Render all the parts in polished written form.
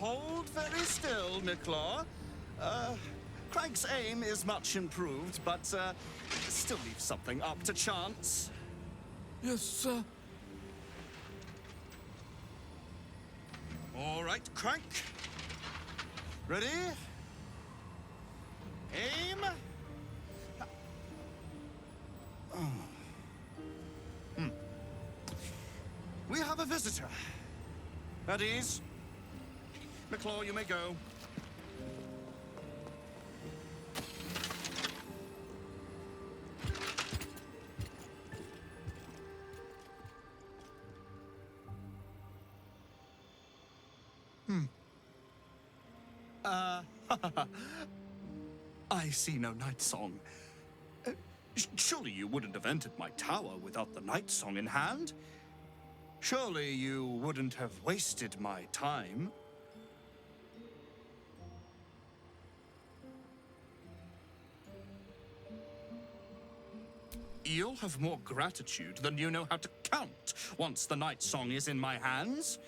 Hold very still, Nicklaw. Craig's aim is much improved, but still leaves something up to chance. Yes, sir. All right, Crank. Ready? Aim. We have a visitor. At ease. Nicklaw, you may go. I see no night song. Surely you wouldn't have entered my tower without the night song in hand? Surely you wouldn't have wasted my time? You'll have more gratitude than you know how to count once the night song is in my hands.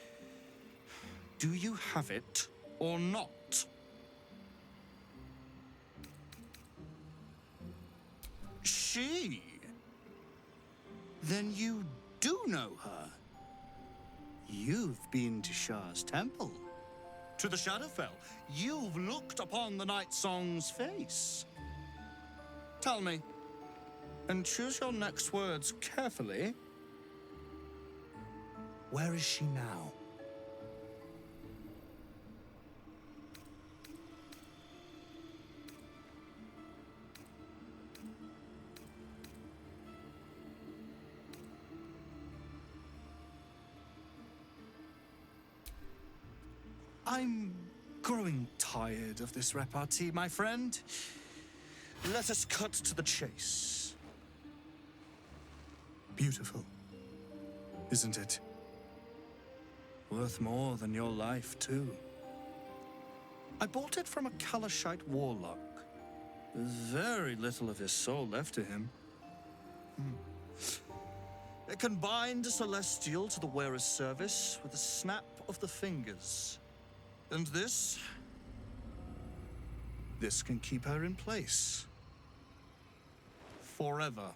Do you have it or not? She? Then you do know her. You've been to Shah's temple, to the Shadowfell. You've looked upon the night song's face. Tell me, and choose your next words carefully. Where is she now? I'm growing tired of this repartee, my friend. Let us cut to the chase. Beautiful, isn't it? Worth more than your life, too. I bought it from a Kalashite warlock. There's very little of his soul left to him. It can bind a celestial to the wearer's service with a snap of the fingers. And this can keep her in place. Forever.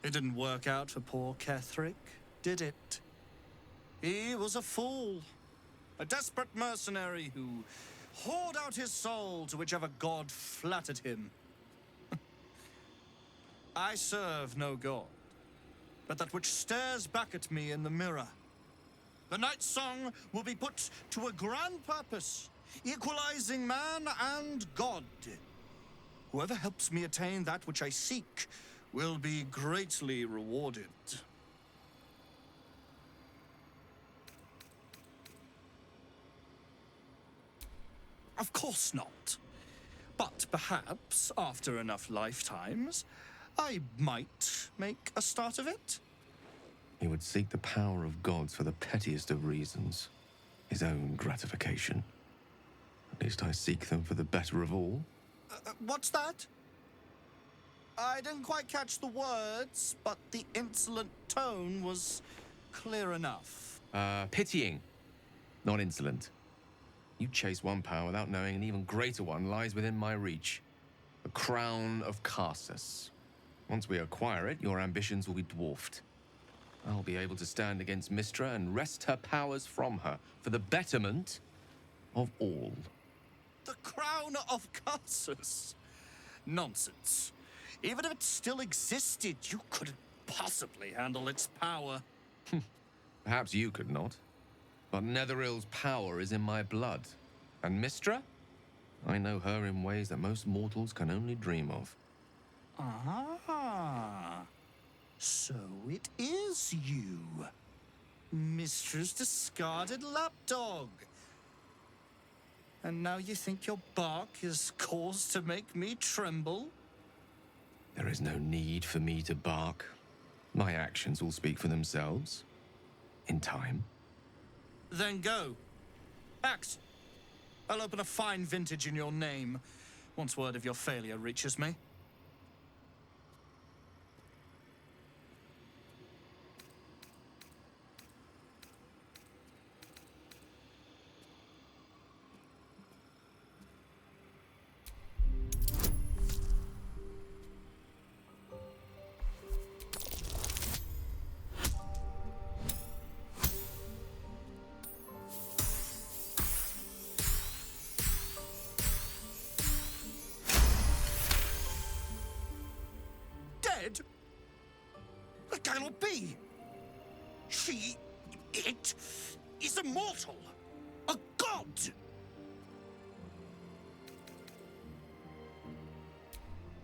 It didn't work out for poor Ketherick, did it? He was a fool. A desperate mercenary who poured out his soul to whichever god flattered him. I serve no god, but that which stares back at me in the mirror. The night song will be put to a grand purpose, equalizing man and god. Whoever helps me attain that which I seek will be greatly rewarded. Of course not. But perhaps, after enough lifetimes, I might make a start of it. He would seek the power of gods for the pettiest of reasons. His own gratification. At least I seek them for the better of all. What's that? I didn't quite catch the words, but the insolent tone was clear enough. Pitying, not insolent. You chase one power without knowing an even greater one lies within my reach. The crown of Karsus. Once we acquire it, your ambitions will be dwarfed. I'll be able to stand against Mystra and wrest her powers from her for the betterment of all. The crown of Karsus? Nonsense. Even if it still existed, you couldn't possibly handle its power. Perhaps you could not. But Netherill's power is in my blood. And Mystra? I know her in ways that most mortals can only dream of. Ah. So it is you. Mystra's discarded lapdog. And now you think your bark is cause to make me tremble? There is no need for me to bark. My actions will speak for themselves. In time. Then go. Hex, I'll open a fine vintage in your name once word of your failure reaches me. Dead? That cannot be. It is immortal. A god.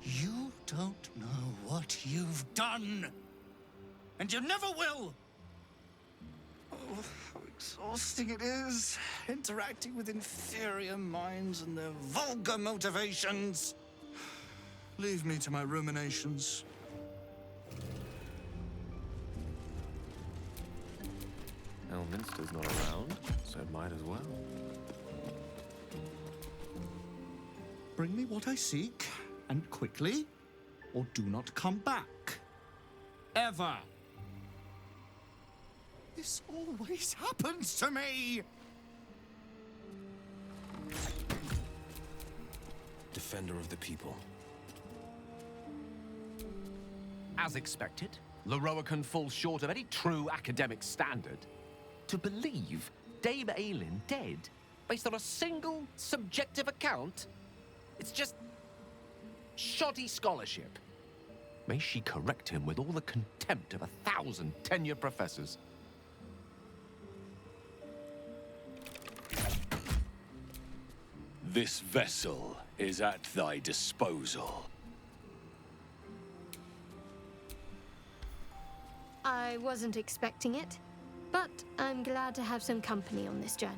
You don't know what you've done. And you never will. Oh, how exhausting it is, interacting with inferior minds and their vulgar motivations. Leave me to my ruminations. Elminster's not around, so might as well. Bring me what I seek, and quickly, or do not come back. Ever. This always happens to me! Defender of the people. As expected, Lorroakan falls short of any true academic standard. To believe Dame Aylin dead based on a single subjective account? It's just shoddy scholarship. May she correct him with all the contempt of 1,000 tenured professors. This vessel is at thy disposal. I wasn't expecting it, but I'm glad to have some company on this journey.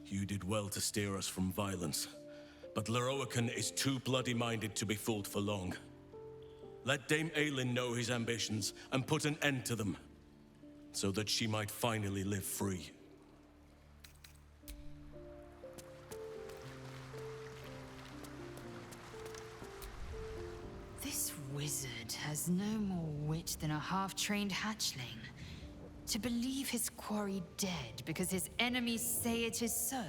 You did well to steer us from violence. But Lorroakan is too bloody-minded to be fooled for long. Let Dame Aylin know his ambitions and put an end to them, so that she might finally live free. This wizard has no more wit than a half-trained hatchling. To believe his quarry dead because his enemies say it is so.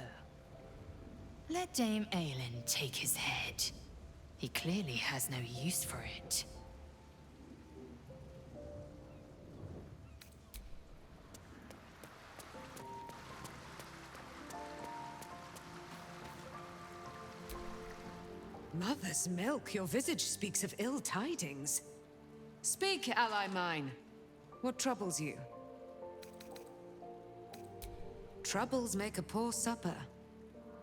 Let Dame Aylin take his head. He clearly has no use for it. Mother's milk, your visage speaks of ill tidings. Speak, ally mine. What troubles you? Troubles make a poor supper.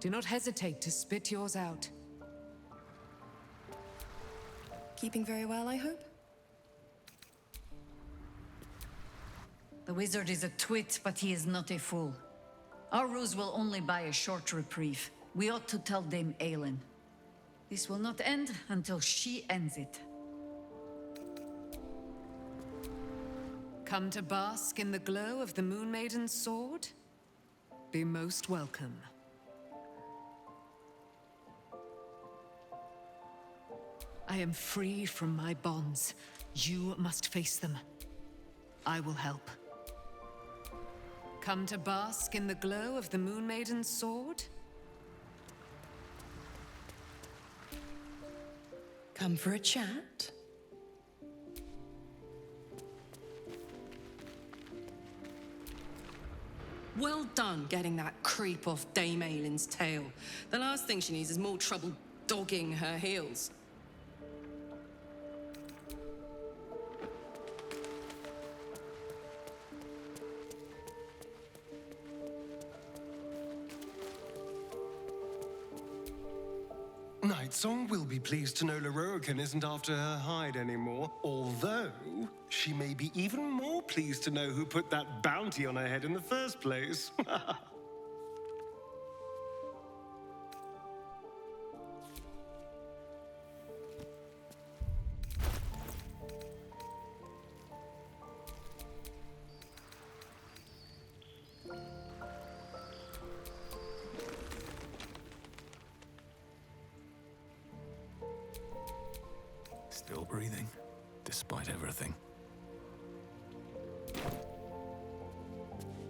Do not hesitate to spit yours out. Keeping very well, I hope? The wizard is a twit, but he is not a fool. Our ruse will only buy a short reprieve. We ought to tell Dame Aylin. This will not end until she ends it. Come to bask in the glow of the Moon Maiden's sword? Be most welcome. I am free from my bonds. You must face them. I will help. Come to bask in the glow of the Moon Maiden's sword? Come for a chat? Well done getting that creep off Dame Aylin's tail. The last thing she needs is more trouble dogging her heels. Night Song will be pleased to know Leroican isn't after her hide anymore, although she may be even more pleased to know who put that bounty on her head in the first place. Still breathing, despite everything.